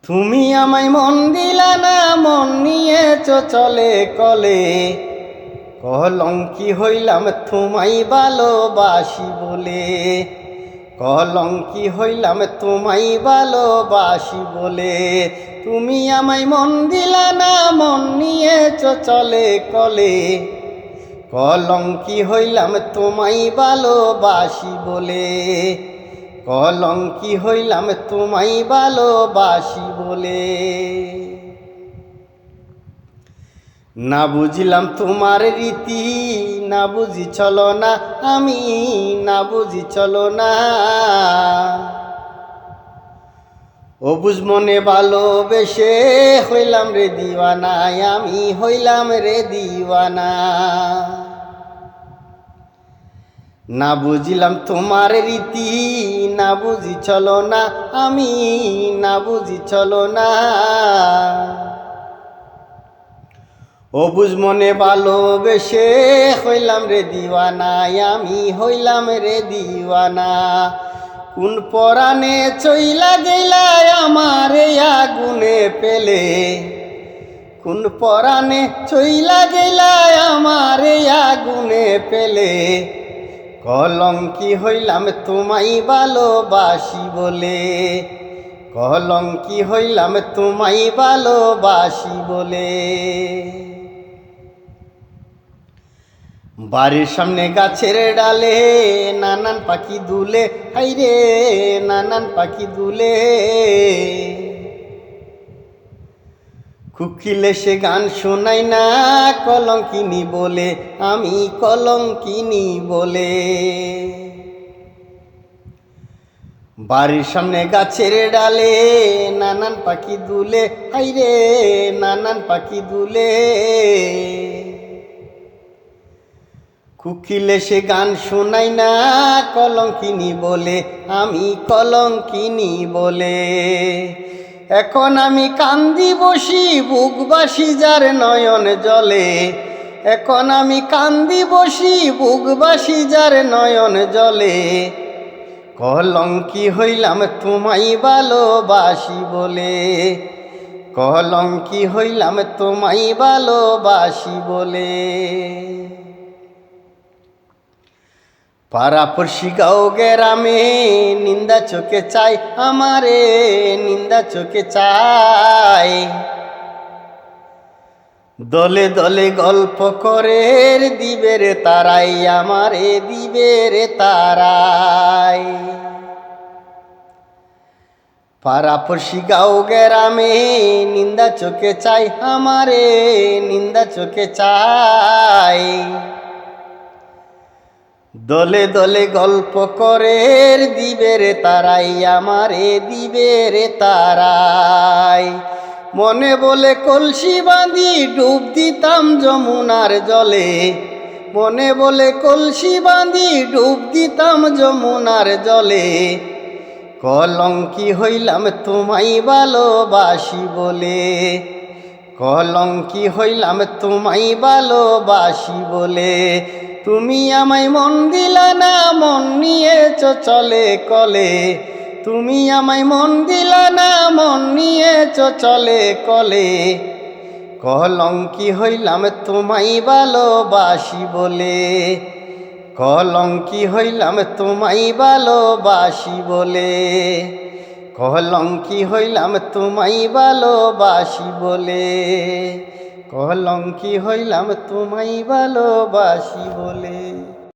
তুমি আমায় মন দিলা না, মন নিয়েছ চলে কলে। কলঙ্কি হইলাম তোমায় ভালোবাসি বলে, কলঙ্কি হইলাম তোমায় ভালোবাসি বলে। তুমি আমায় মন দিলা না, মন নিয়েছ চলে কলে। কলঙ্কি হইলাম তোমায় ভালোবাসি বলে, কলঙ্কি হইলাম তোমায় ভালোবাসি বলে। না বুঝিলাম তোমার রীতি, না বুঝি চলো না আমি, না বুঝি চলো না। অবুঝ মনে ভালোবেসে হইলাম রে দিওয়ানা, আমি হইলাম রে দিওয়ানা। না বুঝিলাম তোমার রীতি, না বুঝি চলো না আমি, না বুঝি চলো না। অবুঝ মনে ভালোবেসে হইলাম রে দিওয়ানা, আমি হইলাম রে দিওয়ানা। কোন পরাণে চইলা গেলা আমারে আগুনে পেলে, কোন পরাণে চইলা গেলা আমারে আগুনে পেলে। কলঙ্কি হইলাম তোমায় ভালোবাসি বলে, কলঙ্কি হইলাম তোমায় ভালোবাসি বলে। বাড়ির সামনে গাছের ডালে নানান পাখি দুলে, হাইরে নানান পাখি দুলে। কুকিলে সে গান শোনাই না, কলঙ্কিনী বলে আমি কলঙ্কিনী বলে। বাড়ির সামনে গাছের ডালে নানান পাখি দুলে, হাইরে নানান পাখি দুলে। কুকিলে সে গান শোনাই না, কলঙ্কিনী বলে আমি কলঙ্কিনী বলে। এখন আমি কান্দি বসি বুকবাসি যার নয়ন জলে, এখন আমি কান্দি বসি বুকবাসি যার নয়ন জলে। কলঙ্কি হইলাম তোমায় ভালোবাসি বলে, কলঙ্কি হইলাম তোমায় ভালোবাসি বলে। পাড়াপড়শি গাঁও গ্রামে নিন্দা চোখে চাই আমারে, নিন্দা চোখে চাই। দলে দলে গল্প করে দিবে রে তারাই, আমারে দিবে রে তারাই। পাড়াপড়শি গাঁও গ্রামে নিন্দা চোখে চাই আমারে, নিন্দা চোখে চাই। দলে দলে গল্প করে দিবে রে তারাই, আমারে দিবে রে তারাই। মনে বলে কলসি বাঁধি ডুব দিতাম যমুনার জলে, মনে বলে কলসি বাঁধি ডুব দিতাম যমুনার জলে। কলঙ্কি হইলাম তোমায় ভালোবাসি বলে, কলঙ্কি হইলাম তোমায় ভালোবাসি বলে। তুমি আমায় মন দিলা না, মন নিয়েছ চলে কলে। তুমি আমায় মন দিলা না, মন নিয়েছ চলে কলে। কলঙ্কি হইলাম তোমায় ভালোবাসি বলে, কলঙ্কি হইলাম তোমায় ভালোবাসি বলে। কলঙ্কি হইলাম তোমায় ভালোবাসি বলে, কলঙ্কি হইলাম তোমায় ভালোবাসি বলে।